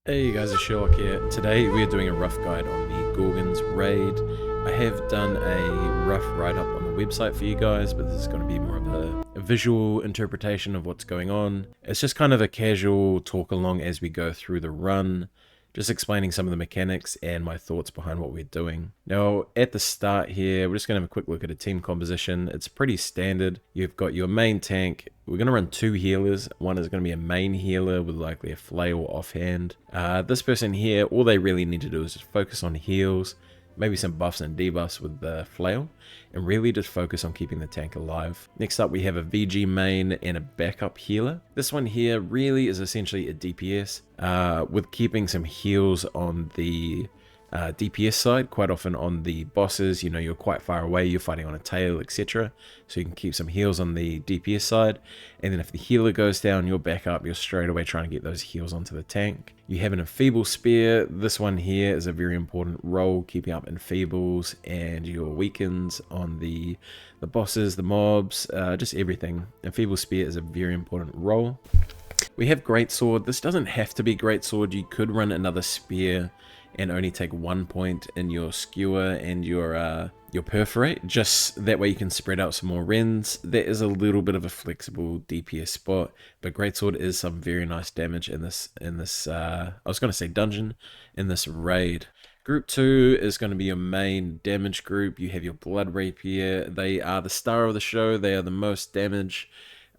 Hey guys, it's Sherlock here. Today we are doing a rough guide on the Gorgons raid. I have done a rough write-up on the website for you guys, but this is going to be more of a visual interpretation of what's going on. It's just kind of a casual talk along as we go through the run, just explaining some of the mechanics and my thoughts behind what we're doing. Now, at the start here, we're just going to have a quick look at a team composition. It's pretty standard. You've got your main tank. We're going to run two healers. One is going to be a main healer with likely a flail offhand. This person here, all they really need to do is just focus on heals, maybe some buffs and debuffs with the flail, and really just focus on keeping the tank alive. Next up, we have a VG main and a backup healer. This one here really is essentially a DPS with keeping some heals on the DPS side. Quite often on the bosses, you know, you're quite far away, you're fighting on a tail, etc. So you can keep some heals on the DPS side, and then if the healer goes down, you're back up, you're straight away trying to get those heals onto the tank. You have an enfeeble spear. This one here is a very important role, keeping up enfeebles and your weakens on the bosses, the mobs, just everything. Enfeeble spear is a very important role. We have greatsword. This doesn't have to be greatsword. You could run another spear and only take 1 point in your skewer and your perforate, just that way you can spread out some more rends. That is a little bit of a flexible DPS spot, but greatsword is some very nice damage in this I was going to say dungeon, in this raid. Group 2 is going to be your main damage group. You have your blood rapier. They are the star of the show. They are the most damage.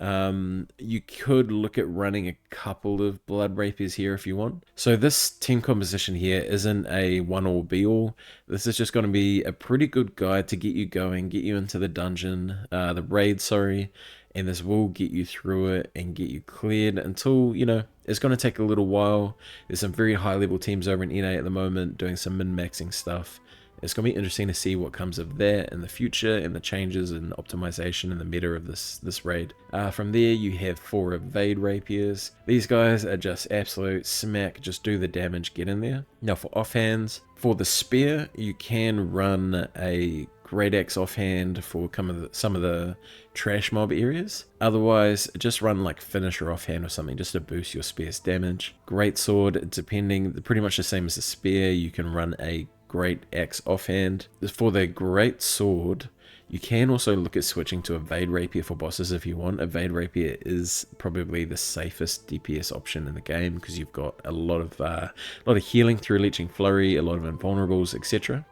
You could look at running a couple of blood rapiers here if you want. So this team composition here isn't a one-all be-all. This is just going to be a pretty good guide to get you going, get you into the dungeon, the raid, sorry, and this will get you through it and get you cleared until, you know, it's going to take a little while. There's some very high-level teams over in NA at the moment doing some min-maxing stuff. It's going to be interesting to see what comes of that in the future and the changes and optimization and the meta of this raid. From there, you have 4 evade rapiers. These guys are just absolute smack. Just do the damage, get in there. Now for offhands, for the spear, you can run a great axe offhand for some of the trash mob areas. Otherwise, just run like finisher offhand or something just to boost your spear's damage. Great sword, depending, pretty much the same as the spear. You can run a great axe offhand. For the great sword, you can also look at switching to evade rapier for bosses if you want. Evade rapier is probably the safest DPS option in the game because you've got a lot of healing through leeching flurry, a lot of invulnerables, etc.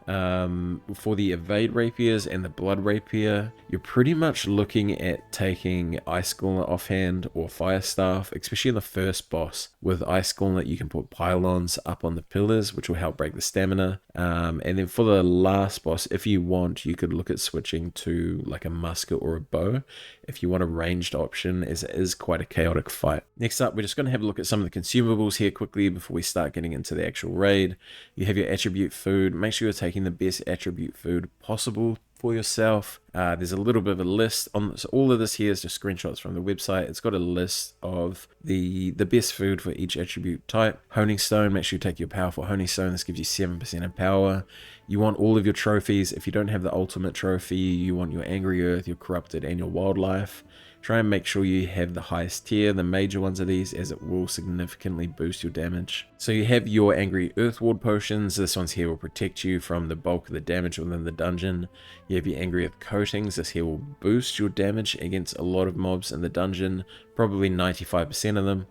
For the evade rapiers and the blood rapier, you're pretty much looking at taking ice gauntlet offhand or fire staff, especially in the first boss. With ice gauntlet, you can put pylons up on the pillars, which will help break the stamina. And then for the last boss, if you want, you could look at switching to like a musket or a bow if you want a ranged option, as it is quite a chaotic fight. Next up, we're just going to have a look at some of the consumables here quickly before we start getting into the actual raid. You have your attribute food. Make sure you're taking the best attribute food possible for yourself. There's a little bit of a list on, so all of this here is just screenshots from the website. It's got a list of the best food for each attribute type. Honing stone, make sure you take your powerful honing stone. This gives you 7% in power. You want all of your trophies. If you don't have the ultimate trophy, you want your angry earth, your corrupted, and your wildlife. Try and make sure you have the highest tier, the major ones of these, as it will significantly boost your damage. So you have your Angry Earth Ward potions. This one's here will protect you from the bulk of the damage within the dungeon. You have your Angry Earth coatings. This here will boost your damage against a lot of mobs in the dungeon, probably 95% of them.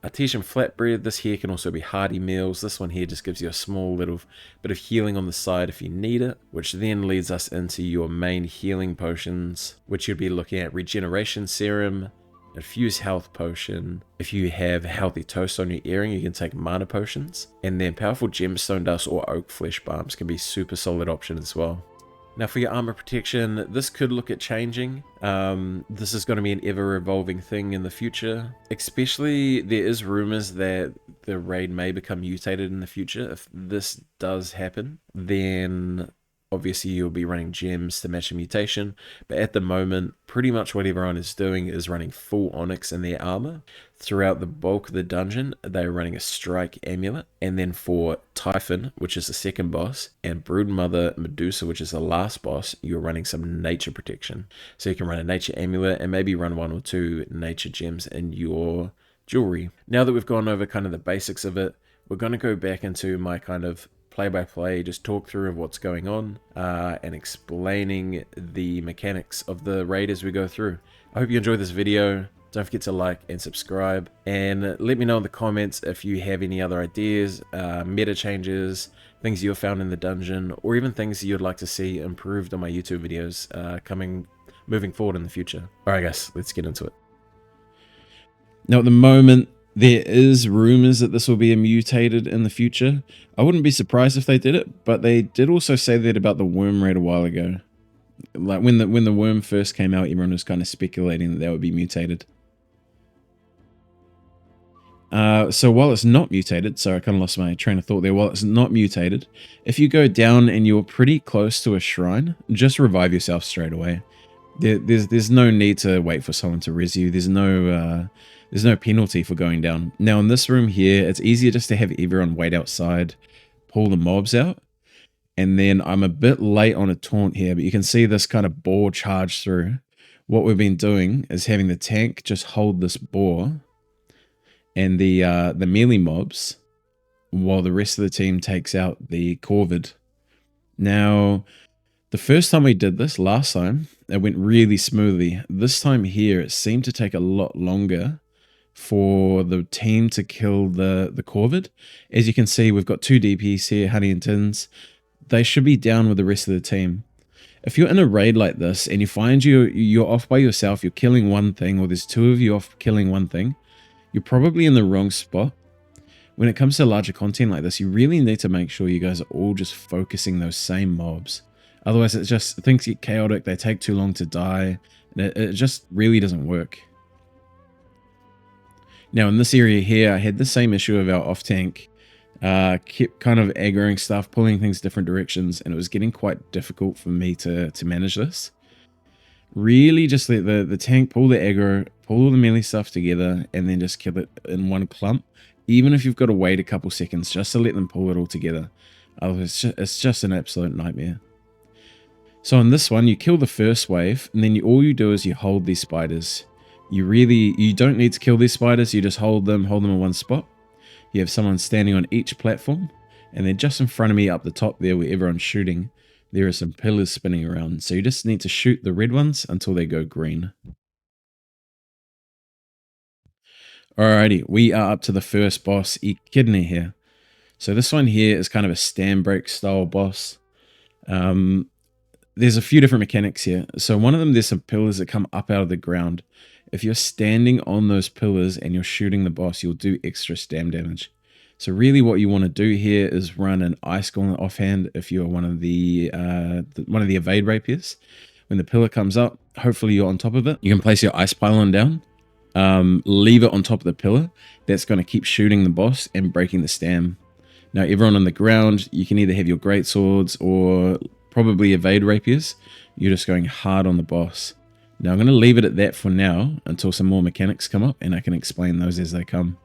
Artesian flatbread, this here can also be hearty meals. This one here just gives you a small little bit of healing on the side if you need it, which then leads us into your main healing potions, which you'd be looking at regeneration serum, infused health potion. If you have healthy toast on your earring, you can take mana potions, and then powerful gemstone dust or oak flesh balms can be super solid option as well. Now for your armor protection, this could look at changing. This is going to be an ever-evolving thing in the future. Especially, there is rumors that the raid may become mutated in the future. If this does happen, then obviously you'll be running gems to match the mutation, but at the moment, pretty much what everyone is doing is running full onyx in their armor. Throughout the bulk of the dungeon, they're running a strike amulet, and then for Typhon, which is the second boss, and Broodmother Medusa, which is the last boss, you're running some nature protection. So you can run a nature amulet and maybe run 1 or 2 nature gems in your jewelry. Now that we've gone over kind of the basics of it, we're going to go back into my kind of play-by-play, just talk through of what's going on and explaining the mechanics of the raid as we go through. I hope you enjoyed this video. Don't forget to like and subscribe, and let me know in the comments if you have any other ideas, meta changes, things you have found in the dungeon, or even things you'd like to see improved on my YouTube videos moving forward in the future. Alright guys, let's get into it. Now at the moment, there is rumors that this will be mutated in the future. I wouldn't be surprised if they did it, but they did also say that about the worm raid a while ago. Like when the worm first came out, everyone was kind of speculating that would be mutated. So while it's not mutated, sorry, I kind of lost my train of thought there. While it's not mutated, if you go down and you're pretty close to a shrine, just revive yourself straight away. There's no need to wait for someone to res you. There's no penalty for going down. Now in this room here, it's easier just to have everyone wait outside, pull the mobs out, and then I'm a bit late on a taunt here, but you can see this kind of boar charge through. What we've been doing is having the tank just hold this boar and the melee mobs, while the rest of the team takes out the corvid. Now, the first time we did this, last time, it went really smoothly. This time here, it seemed to take a lot longer for the team to kill the corvid. As you can see, we've got 2 DPs here, Honey and Tins. They should be down with the rest of the team. If you're in a raid like this and you find you're off by yourself, you're killing one thing, or there's 2 of you off killing one thing, you're probably in the wrong spot. When it comes to larger content like this, you really need to make sure you guys are all just focusing those same mobs. Otherwise, things get chaotic, they take too long to die, and it just really doesn't work. Now, in this area here, I had the same issue of our off-tank. Kept kind of aggroing stuff, pulling things different directions, and it was getting quite difficult for me to manage this. Really just let the tank pull the aggro, pull all the melee stuff together, and then just kill it in one clump. Even if you've got to wait a couple seconds just to let them pull it all together. It's just an absolute nightmare. So on this one, you kill the first wave, and then all you do is you hold these spiders. You don't need to kill these spiders, you just hold them in one spot. You have someone standing on each platform, and then just in front of me up the top there where everyone's shooting, there are some pillars spinning around. So you just need to shoot the red ones until they go green. Alrighty, we are up to the first boss, Echidna here. So this one here is kind of a stand break style boss. There's a few different mechanics here. So one of them, there's some pillars that come up out of the ground. If you're standing on those pillars and you're shooting the boss, you'll do extra stam damage. So really what you want to do here is run an ice gauntlet offhand if you're one of the evade rapiers. When the pillar comes up, hopefully you're on top of it. You can place your ice pylon down, leave it on top of the pillar. That's going to keep shooting the boss and breaking the stam. Now everyone on the ground, you can either have your great swords or probably evade rapiers. You're just going hard on the boss. Now I'm going to leave it at that for now until some more mechanics come up and I can explain those as they come.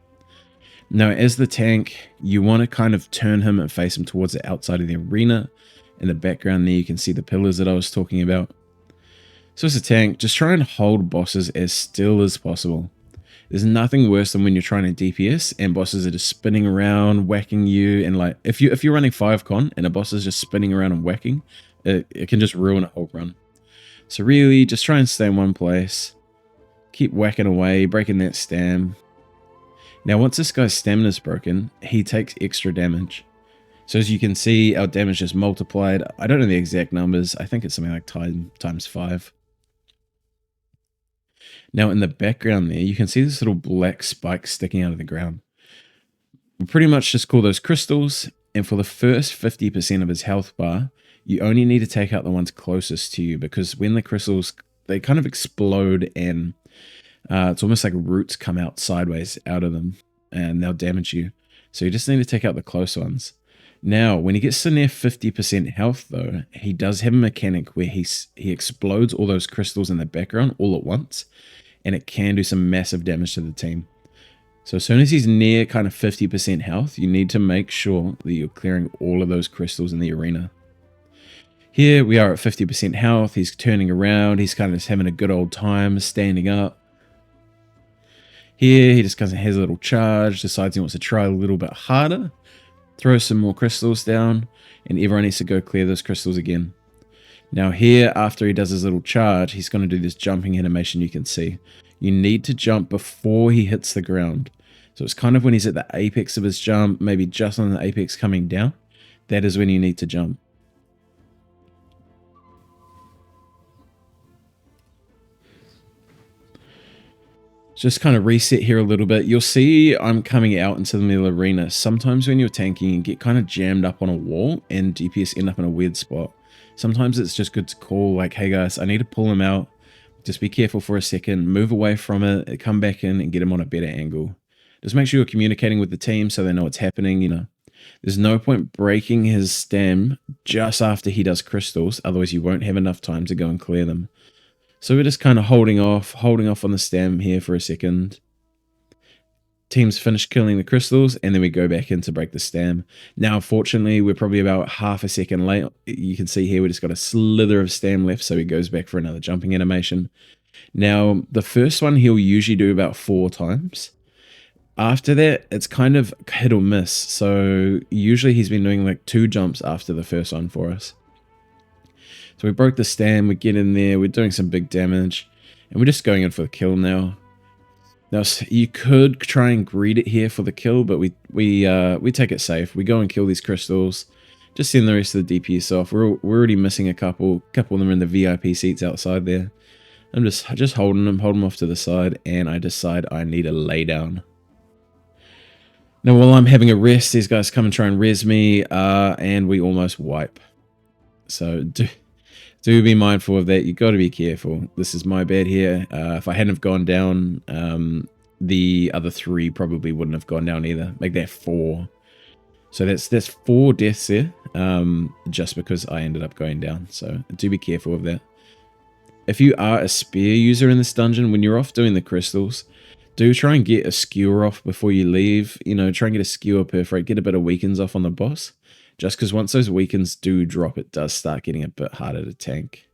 Now as the tank, you want to kind of turn him and face him towards the outside of the arena. In the background there you can see the pillars that I was talking about. So as a tank, just try and hold bosses as still as possible. There's nothing worse than when you're trying to DPS and bosses are just spinning around, whacking you, and like if you're running 5-con and a boss is just spinning around and whacking, it can just ruin a whole run. So really, just try and stay in one place. Keep whacking away, breaking that stam. Now once this guy's stamina is broken, he takes extra damage. So as you can see, our damage is multiplied. I don't know the exact numbers. I think it's something like times 5. Now in the background there, you can see this little black spike sticking out of the ground. We pretty much just call those crystals, and for the first 50% of his health bar, you only need to take out the ones closest to you, because when the crystals, they kind of explode and it's almost like roots come out sideways out of them and they'll damage you. So you just need to take out the close ones. Now, when he gets to near 50% health though, he does have a mechanic where he explodes all those crystals in the background all at once, and it can do some massive damage to the team. So as soon as he's near kind of 50% health, you need to make sure that you're clearing all of those crystals in the arena. Here we are at 50% health, he's turning around, he's kind of just having a good old time, standing up. Here he just kind of has a little charge, decides he wants to try a little bit harder. throw some more crystals down, and everyone needs to go clear those crystals again. Now here, after he does his little charge, he's going to do this jumping animation you can see. You need to jump before he hits the ground. So it's kind of when he's at the apex of his jump, maybe just on the apex coming down. That is when you need to jump. Just kind of reset here a little bit. You'll see I'm coming out into the middle arena. Sometimes when you're tanking, you get kind of jammed up on a wall and DPS end up in a weird spot. Sometimes it's just good to call like, hey guys, I need to pull him out. Just be careful for a second, move away from it, come back in and get him on a better angle. Just make sure you're communicating with the team so they know what's happening, you know. There's no point breaking his stem just after he does crystals, otherwise you won't have enough time to go and clear them. So we're just kind of holding off on the stem here for a second. Team's finished killing the crystals, and then we go back in to break the stem. Now, unfortunately, we're probably about half a second late. You can see here we just got a slither of stem left, so he goes back for another jumping animation. Now, the first one he'll usually do about 4 times. After that, it's kind of hit or miss. So usually he's been doing like 2 jumps after the first one for us. So we broke the stem, we get in there, we're doing some big damage, and we're just going in for the kill now. Now, you could try and greed it here for the kill, but we take it safe. We go and kill these crystals, just send the rest of the DPS off. We're already missing a couple of them are in the VIP seats outside there. I'm just holding them off to the side, and I decide I need a lay down. Now, while I'm having a rest, these guys come and try and res me, and we almost wipe. So do be mindful of that. You got to be careful. This is my bad here. If I hadn't have gone down, the other 3 probably wouldn't have gone down either. Make that 4. So that's 4 deaths there, just because I ended up going down. So do be careful of that. If you are a spear user in this dungeon, when you're off doing the crystals, do try and get a skewer off before you leave. You know, try and get a skewer perforate, get a bit of weakens off on the boss. Just because once those weakens do drop, it does start getting a bit harder to tank.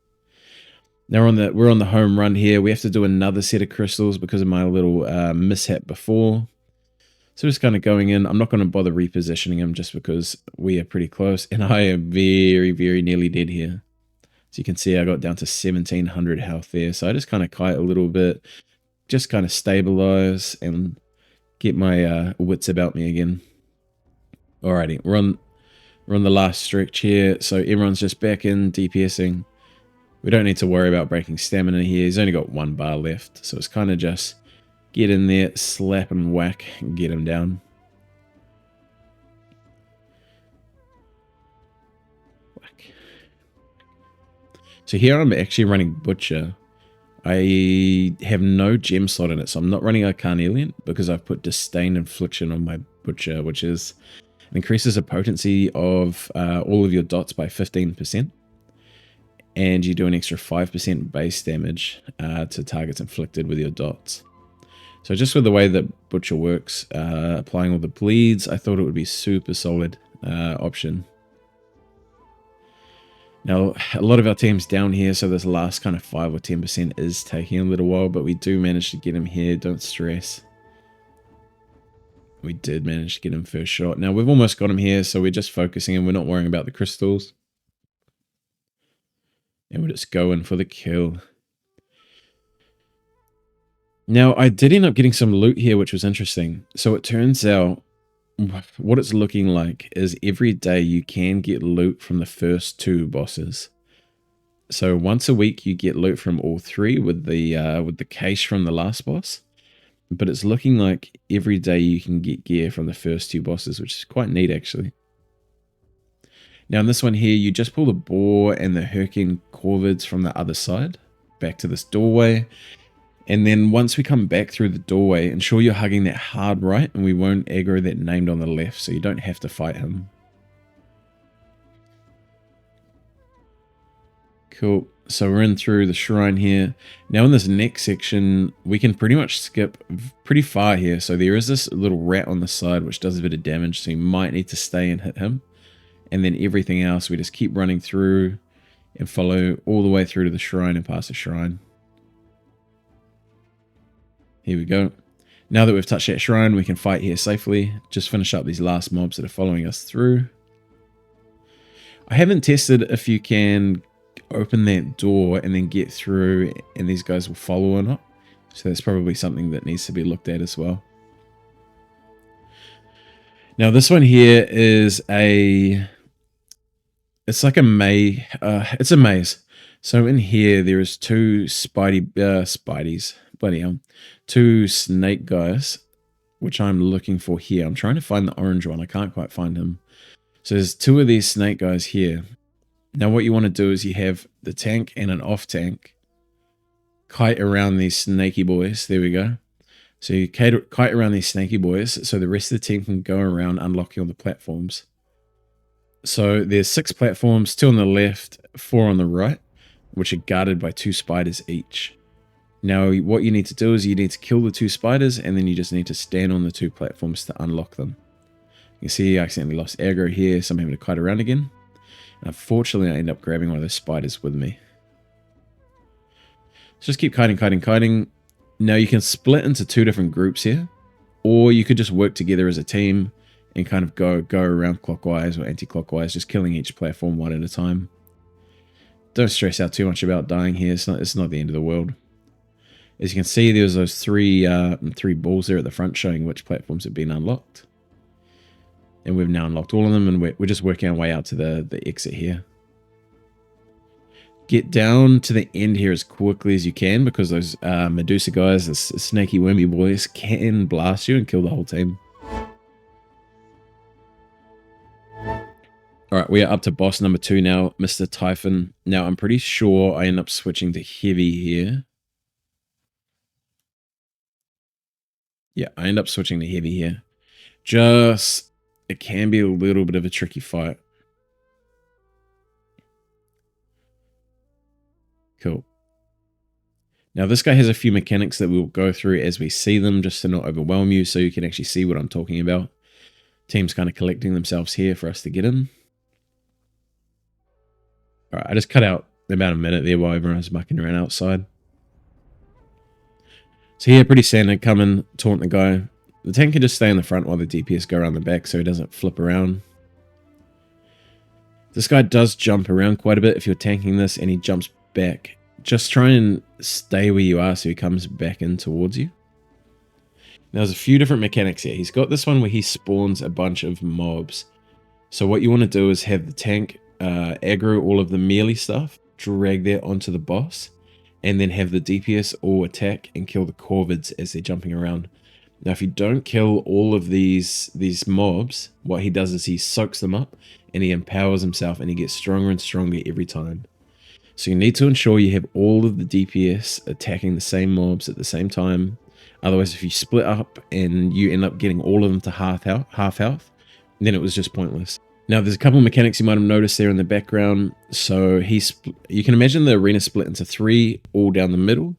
Now we're on the home run here. We have to do another set of crystals because of my little mishap before. So just kind of going in. I'm not going to bother repositioning him just because we are pretty close. And I am very, very nearly dead here. So you can see I got down to 1700 health there. So I just kind of kite a little bit. Just kind of stabilize and get my wits about me again. Alrighty, we're on the last stretch here, so everyone's just back in DPSing. We don't need to worry about breaking stamina here. He's only got 1 bar left, so it's kind of just get in there, slap and whack, and get him down. Whack. So here I'm actually running Butcher. I have no gem slot in it, so I'm not running a Carnelian because I've put Disdain Infliction on my Butcher, which is increases the potency of all of your dots by 15%. And you do an extra 5% base damage to targets inflicted with your dots. So just with the way that Butcher works, applying all the bleeds, I thought it would be super solid option. Now, a lot of our team's down here, so this last kind of 5 or 10% is taking a little while, but we do manage to get him here, don't stress. We did manage to get him first shot. Now, we've almost got him here, so we're just focusing and we're not worrying about the crystals. And we're just going for the kill. Now, I did end up getting some loot here, which was interesting. So it turns out what it's looking like is every day you can get loot from the first 2 bosses. So once a week you get loot from all 3 with the case from the last boss. But it's looking like every day you can get gear from the first 2 bosses, which is quite neat actually. Now in this one here, you just pull the boar and the Herkin corvids from the other side back to this doorway. And then once we come back through the doorway, ensure you're hugging that hard right and we won't aggro that named on the left, so you don't have to fight him. Cool. So we're in through the shrine here. Now in this next section, we can pretty much skip pretty far here. So there is this little rat on the side which does a bit of damage, so you might need to stay and hit him. And then everything else, we just keep running through and follow all the way through to the shrine and past the shrine. Here we go. Now that we've touched that shrine, we can fight here safely. Just finish up these last mobs that are following us through. I haven't tested if you can open that door and then get through and these guys will follow or not. So that's probably something that needs to be looked at as well. Now this one here is it's like a it's a maze. So in here there is two spideys, bloody hell, two snake guys, which I'm looking for here. I'm trying to find the orange one. I can't quite find him. So there's two of these snake guys here. Now what you want to do is you have the tank and an off tank kite around these snaky boys. There we go. So you kite around these snaky boys so the rest of the team can go around unlocking all the platforms. So there's 6 platforms, 2 on the left, 4 on the right, which are guarded by 2 spiders each. Now what you need to do is you need to kill the 2 spiders and then you just need to stand on the 2 platforms to unlock them. You can see I accidentally lost aggro here, so I'm having to kite around again. And unfortunately I end up grabbing one of those spiders with me. So just keep kiting. Now you can split into 2 different groups here, or you could just work together as a team and kind of go around clockwise or anti-clockwise, just killing each platform one at a time. Don't stress out too much about dying here. It's not the end of the world. As you can see, there's those three balls there at the front showing which platforms have been unlocked. And we've now unlocked all of them, and we're just working our way out to the exit here. Get down to the end here as quickly as you can, because those Medusa guys, the snaky wormy boys, can blast you and kill the whole team. Alright, we are up to boss number 2 now, Mr. Typhon. Now, I'm pretty sure I end up switching to heavy here. Yeah, I end up switching to heavy here. It can be a little bit of a tricky fight. Cool. Now, this guy has a few mechanics that we'll go through as we see them, just to not overwhelm you, so you can actually see what I'm talking about. Team's kind of collecting themselves here for us to get in. Alright, I just cut out about a minute there while everyone was mucking around outside. So here, pretty standard, come in, taunt the guy. The tank can just stay in the front while the DPS go around the back so he doesn't flip around. This guy does jump around quite a bit if you're tanking this and he jumps back. Just try and stay where you are so he comes back in towards you. Now, there's a few different mechanics here. He's got this one where he spawns a bunch of mobs. So what you want to do is have the tank aggro all of the melee stuff, drag that onto the boss, and then have the DPS all attack and kill the corvids as they're jumping around. Now, if you don't kill all of these mobs, what he does is he soaks them up and he empowers himself and he gets stronger and stronger every time. So you need to ensure you have all of the DPS attacking the same mobs at the same time. Otherwise, if you split up and you end up getting all of them to half health, then it was just pointless. Now, there's a couple of mechanics you might have noticed there in the background. So you can imagine the arena split into 3 all down the middle.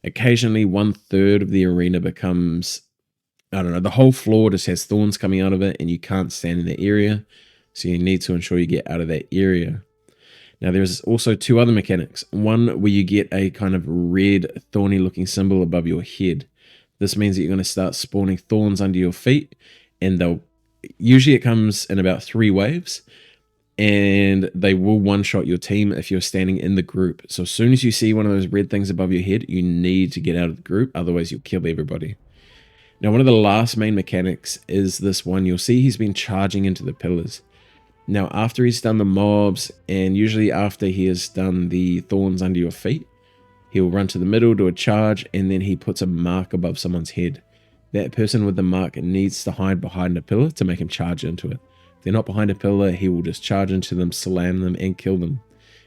Occasionally, 1/3 of the arena becomes, I don't know, the whole floor just has thorns coming out of it and you can't stand in that area. So you need to ensure you get out of that area. Now, there's also 2 other mechanics. One where you get a kind of red thorny looking symbol above your head. This means that you're going to start spawning thorns under your feet, and usually it comes in about 3 waves, and they will one-shot your team if you're standing in the group. So as soon as you see one of those red things above your head, you need to get out of the group, otherwise you'll kill everybody. Now, one of the last main mechanics is this one. You'll see he's been charging into the pillars. Now, after he's done the mobs, and usually after he has done the thorns under your feet, he'll run to the middle, do a charge, and then he puts a mark above someone's head. That person with the mark needs to hide behind a pillar to make him charge into it. If they're not behind a pillar, he will just charge into them, slam them, and kill them.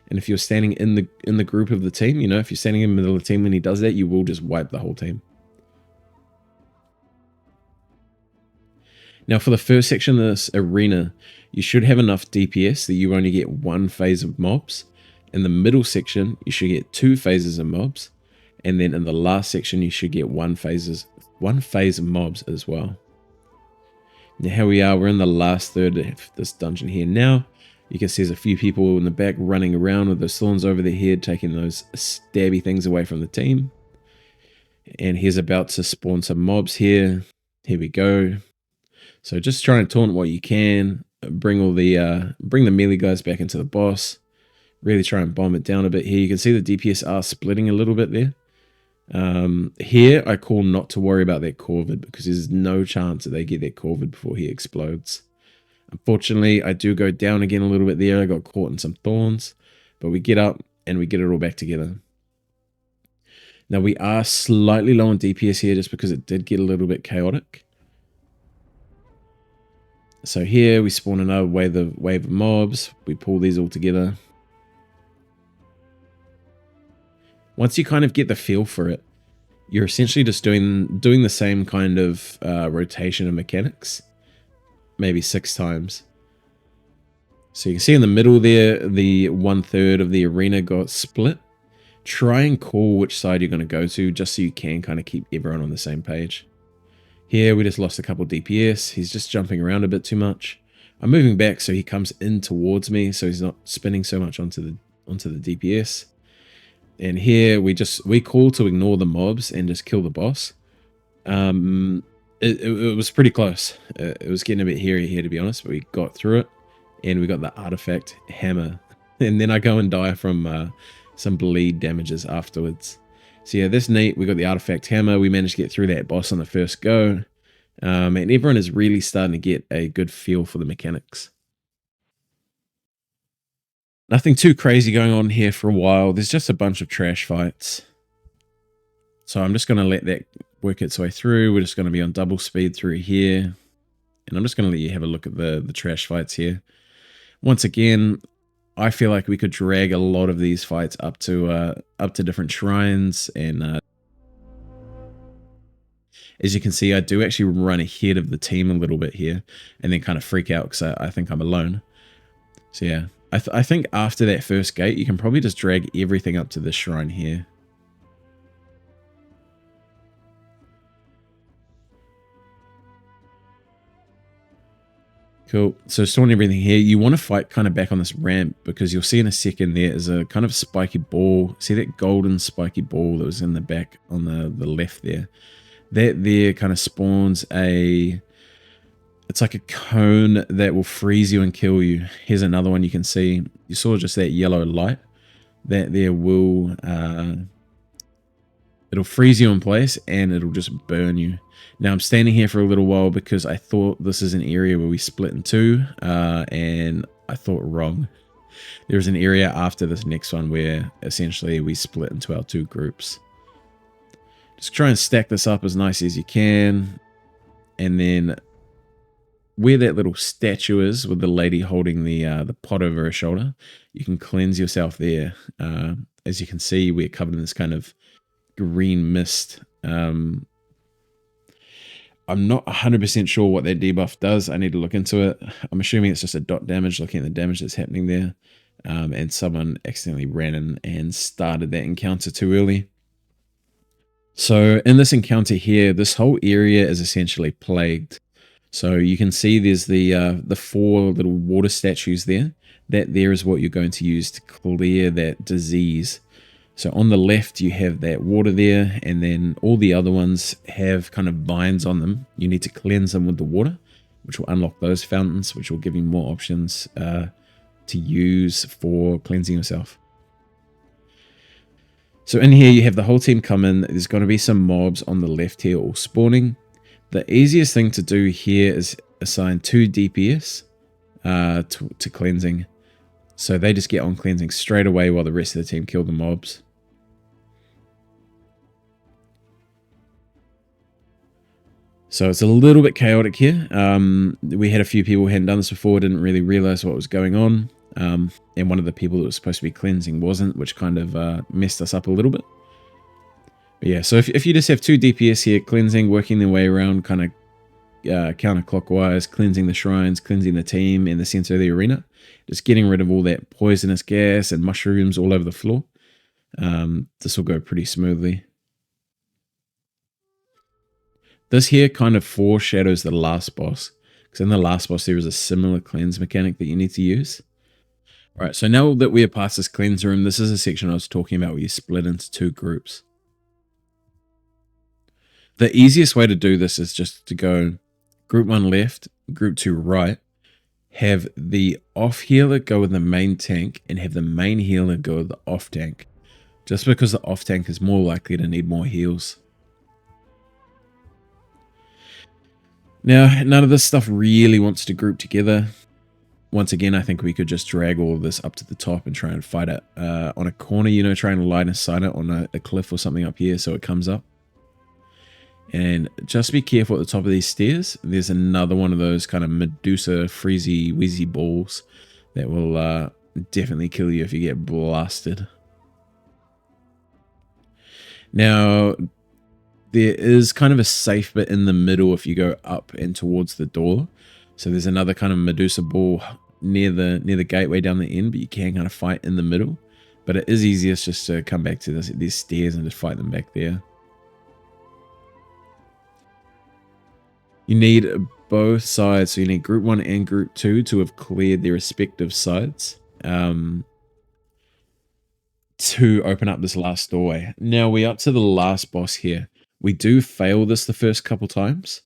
And if you're standing in the group of the team, you know, if you're standing in the middle of the team when he does that, you will just wipe the whole team. Now, for the first section of this arena, you should have enough DPS that you only get 1 phase of mobs. In the middle section, you should get 2 phases of mobs. And then in the last section, you should get 1 phase of mobs as well. Now, here we are. We're in the last third of this dungeon here now. You can see there's a few people in the back running around with those thorns over their head, taking those stabby things away from the team. And he's about to spawn some mobs here. Here we go. So just try and taunt what you can. Bring the melee guys back into the boss. Really try and bomb it down a bit here. You can see the DPS are splitting a little bit there. Here I call not to worry about that Corvid because there's no chance that they get that Corvid before he explodes. Unfortunately, I do go down again a little bit there. I got caught in some thorns, but we get up and we get it all back together. Now we are slightly low on DPS here just because it did get a little bit chaotic. So here we spawn another wave of mobs. We pull these all together. Once you kind of get the feel for it, you're essentially just doing the same kind of rotation of mechanics, maybe 6 times. So you can see in the middle there, the 1/3 of the arena got split. Try and call which side you're going to go to, just so you can kind of keep everyone on the same page. Here we just lost a couple DPS. He's just jumping around a bit too much. I'm moving back so he comes in towards me, so he's not spinning so much onto the DPS. And here we call to ignore the mobs and just kill the boss. It was pretty close. It was getting a bit hairy here, to be honest, but we got through it. And we got the artifact hammer. And then I go and die from some bleed damages afterwards. So yeah, that's neat. We got the artifact hammer. We managed to get through that boss on the first go. And everyone is really starting to get a good feel for the mechanics. Nothing too crazy going on here for a while. There's just a bunch of trash fights. So I'm just going to let that work its way through. We're just going to be on double speed through here. And I'm just going to let you have a look at the trash fights here. Once again, I feel like we could drag a lot of these fights up to different shrines. And as you can see, I do actually run ahead of the team a little bit here. And then kind of freak out because I think I'm alone. So yeah, I think after that first gate, you can probably just drag everything up to this shrine here. Cool. So storing everything here, you want to fight kind of back on this ramp because you'll see in a second there is a kind of spiky ball. See that golden spiky ball that was in the back on the left there? That there kind of spawns it's like a cone that will freeze you and kill you. Here's another one you can see. You saw just that yellow light. That there will, it'll freeze you in place and it'll just burn you. Now I'm standing here for a little while because I thought this is an area where we split in 2 and I thought wrong. There's an area after this next one where essentially we split into our 2 groups. Just try and stack this up as nice as you can. And then where that little statue is with the lady holding the pot over her shoulder, you can cleanse yourself there. As you can see, we're covered in this kind of green mist. I'm not 100% sure what that debuff does. I need to look into it. I'm assuming it's just a dot damage, looking at the damage that's happening there. And someone accidentally ran in and started that encounter too early. So in this encounter here, this whole area is essentially plagued. So you can see there's the 4 little water statues there. That there is what you're going to use to clear that disease. So on the left, you have that water there, and then all the other ones have kind of vines on them. You need to cleanse them with the water, which will unlock those fountains, which will give you more options to use for cleansing yourself. So in here, you have the whole team come in. There's going to be some mobs on the left here all spawning. The easiest thing to do here is assign 2 DPS to cleansing. So they just get on cleansing straight away while the rest of the team kill the mobs. So it's a little bit chaotic here. We had a few people who hadn't done this before, didn't really realize what was going on. And one of the people that was supposed to be cleansing wasn't, which kind of messed us up a little bit. But yeah, so if you just have 2 DPS here, cleansing, working their way around kind of counterclockwise, cleansing the shrines, cleansing the team in the center of the arena, just getting rid of all that poisonous gas and mushrooms all over the floor. This will go pretty smoothly. This here kind of foreshadows the last boss, because in the last boss there is a similar cleanse mechanic that you need to use. All right, so now that we are past this cleanse room, this is a section I was talking about where you split into 2 groups. The easiest way to do this is just to go group 1 left, group 2 right, have the off healer go with the main tank, and have the main healer go with the off tank. Just because the off tank is more likely to need more heals. Now, none of this stuff really wants to group together. Once again, I think we could just drag all of this up to the top and try and fight it on a corner, you know, try and line of sight it on a cliff or something up here so it comes up. And just be careful at the top of these stairs. There's another one of those kind of Medusa freezy wheezy balls that will definitely kill you if you get blasted. Now, there is kind of a safe bit in the middle if you go up and towards the door. So there's another kind of Medusa ball near the gateway down the end, but you can kind of fight in the middle. But it is easiest just to come back to these stairs and just fight them back there. You need both sides, so you need group 1 and group 2 to have cleared their respective sides to open up this last doorway. Now we're up to the last boss here. We do fail this the first couple times.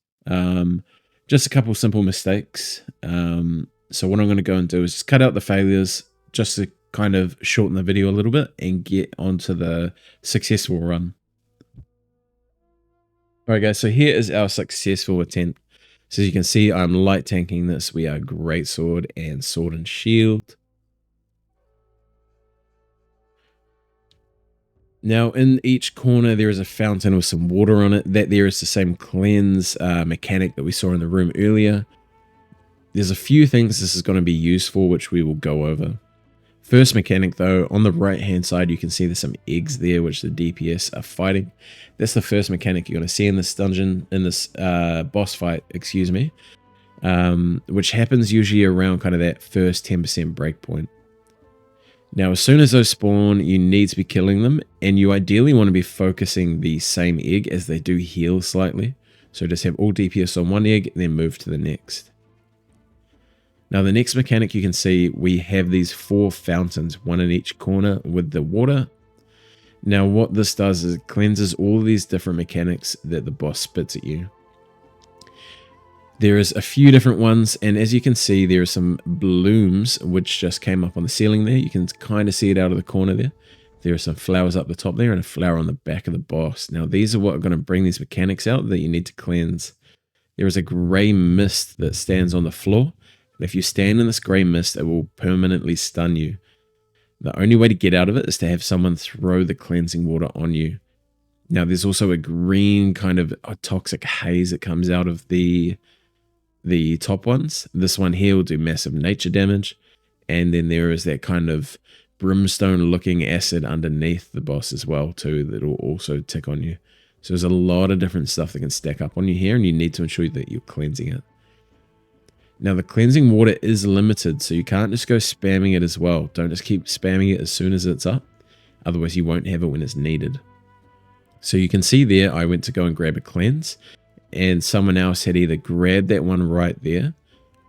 Just a couple simple mistakes. So what I'm going to go and do is just cut out the failures just to kind of shorten the video a little bit and get onto the successful run. Alright guys, so here is our successful attempt. So as you can see, I'm light tanking this. We are greatsword and sword and shield. Now in each corner there is a fountain with some water on it. That there is the same cleanse mechanic that we saw in the room earlier. There's a few things this is going to be used for, which we will go over. First mechanic though, on the right hand side you can see there's some eggs there which the DPS are fighting. That's the first mechanic you're going to see in this dungeon, in this boss fight, excuse me, which happens usually around kind of that first 10% breakpoint. Now as soon as those spawn, you need to be killing them, and you ideally want to be focusing the same egg as they do heal slightly. So just have all DPS on one egg and then move to the next. Now the next mechanic you can see, we have these 4 fountains, one in each corner with the water. Now what this does is it cleanses all these different mechanics that the boss spits at you. There is a few different ones, and as you can see there are some blooms which just came up on the ceiling there. You can kind of see it out of the corner there. There are some flowers up the top there and a flower on the back of the boss. Now these are what are going to bring these mechanics out that you need to cleanse. There is a grey mist that stands on the floor. If you stand in this grey mist, it will permanently stun you. The only way to get out of it is to have someone throw the cleansing water on you. Now there's also a green kind of a toxic haze that comes out of the top ones. This one here will do massive nature damage. And then there is that kind of brimstone looking acid underneath the boss as well too that will also tick on you. So there's a lot of different stuff that can stack up on you here, and you need to ensure that you're cleansing it. Now the cleansing water is limited, so you can't just go spamming it as well. Don't just keep spamming it as soon as it's up, otherwise you won't have it when it's needed. So you can see there I went to go and grab a cleanse, and someone else had either grabbed that one right there,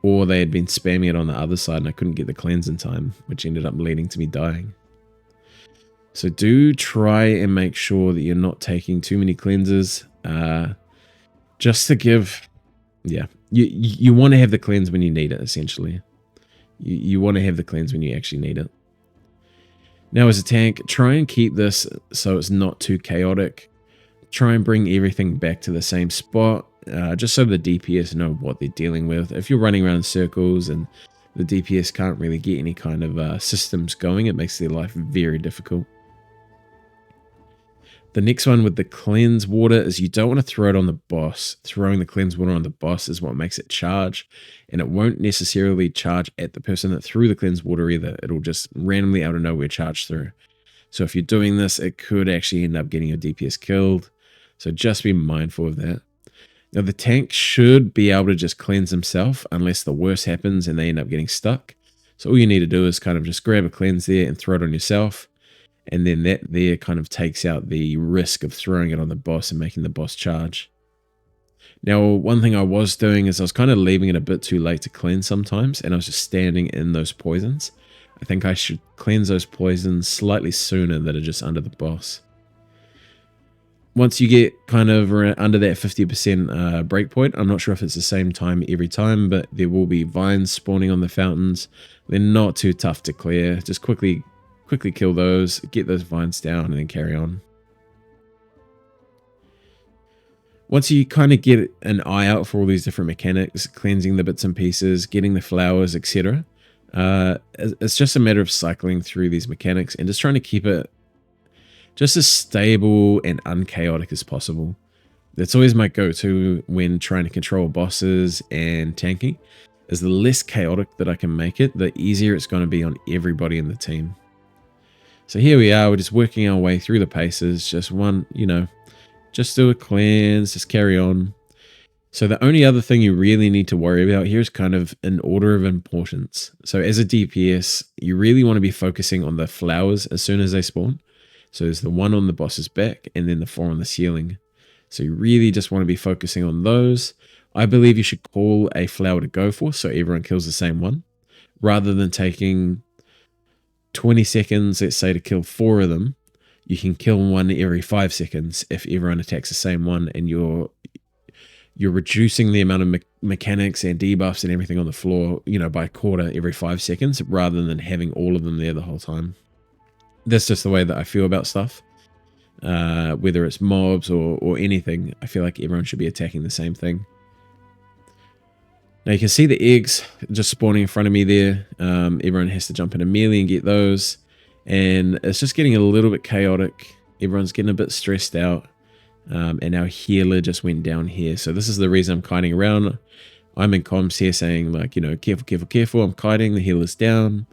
or they had been spamming it on the other side and I couldn't get the cleanse in time, which ended up leading to me dying. So do try and make sure that you're not taking too many cleanses, just to give, yeah. You want to have the cleanse when you need it, essentially. You want to have the cleanse when you actually need it. Now as a tank, try and keep this so it's not too chaotic. Try and bring everything back to the same spot, just so the DPS know what they're dealing with. If you're running around in circles and the DPS can't really get any kind of systems going, it makes their life very difficult. The next one with the cleanse water is you don't want to throw it on the boss. Throwing the cleanse water on the boss is what makes it charge, and it won't necessarily charge at the person that threw the cleanse water either. It'll just randomly out of nowhere charge through. So if you're doing this, it could actually end up getting your DPS killed. So just be mindful of that. Now the tank should be able to just cleanse himself unless the worst happens and they end up getting stuck. So all you need to do is kind of just grab a cleanse there and throw it on yourself. And then that there kind of takes out the risk of throwing it on the boss and making the boss charge. Now, one thing I was doing is I was kind of leaving it a bit too late to cleanse sometimes, and I was just standing in those poisons. I think I should cleanse those poisons slightly sooner that are just under the boss. once you get kind of under that 50% breakpoint, I'm not sure if it's the same time every time, but there will be vines spawning on the fountains. They're not too tough to clear. Just quickly kill those, get those vines down, and then carry on. Once you kind of get an eye out for all these different mechanics, cleansing the bits and pieces, getting the flowers, etc., it's just a matter of cycling through these mechanics and just trying to keep it just as stable and unchaotic as possible. That's always my go-to when trying to control bosses and tanking, is the less chaotic that I can make it, the easier it's going to be on everybody in the team. So here we are, we're just working our way through the paces, just one, just do a cleanse, just carry on. So the only other thing you really need to worry about here is kind of an order of importance. So as a DPS, you really want to be focusing on the flowers as soon as they spawn. So there's the 1 on the boss's back and then the 4 on the ceiling. So you really just want to be focusing on those. I believe you should call a flower to go for so everyone kills the same one, rather than taking 20 seconds, let's say, to kill 4 of them. You can kill one every 5 seconds if everyone attacks the same one, and you're reducing the amount of mechanics and debuffs and everything on the floor, by a quarter every 5 seconds, rather than having all of them there the whole time. That's just the way that I feel about stuff. Whether it's mobs or anything, I feel like everyone should be attacking the same thing. Now you can see the eggs just spawning in front of me there. Everyone has to jump in immediately and get those. And it's just getting a little bit chaotic. Everyone's getting a bit stressed out. And our healer just went down here. So this is the reason I'm kiting around. I'm in comms here saying, like, careful, careful, careful. I'm kiting, the healer's down.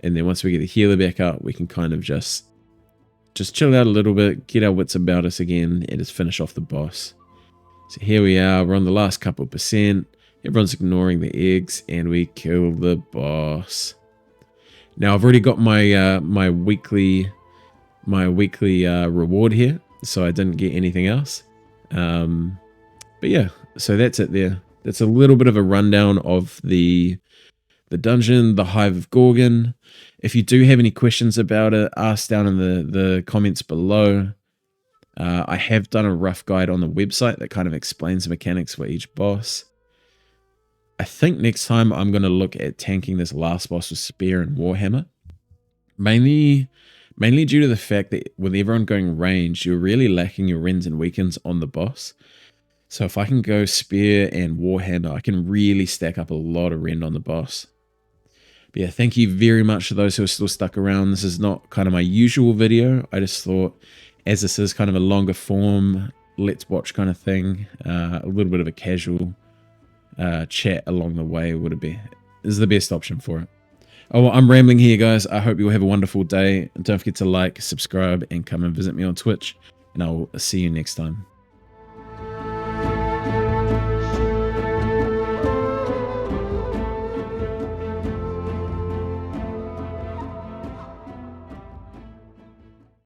And then once we get the healer back up, we can kind of just chill out a little bit, get our wits about us again, and just finish off the boss. So here we are. We're on the last couple %. Everyone's ignoring the eggs, and we kill the boss. Now I've already got my my weekly reward here, so I didn't get anything else. But yeah, so that's it there. That's a little bit of a rundown of the dungeon, the Hive of Gorgon. If you do have any questions about it, ask down in the comments below. I have done a rough guide on the website that kind of explains the mechanics for each boss. I think next time I'm going to look at tanking this last boss with Spear and Warhammer. Mainly due to the fact that with everyone going ranged, you're really lacking your rends and weakens on the boss. So if I can go Spear and Warhammer, I can really stack up a lot of rend on the boss. But yeah, thank you very much to those who are still stuck around. This is not kind of my usual video. I just thought, as this is kind of a longer form, let's watch kind of thing, a little bit of a casual chat along the way is the best option for it. Oh, well, I'm rambling here, guys. I hope you all have a wonderful day. And don't forget to like, subscribe, and come and visit me on Twitch. And I'll see you next time.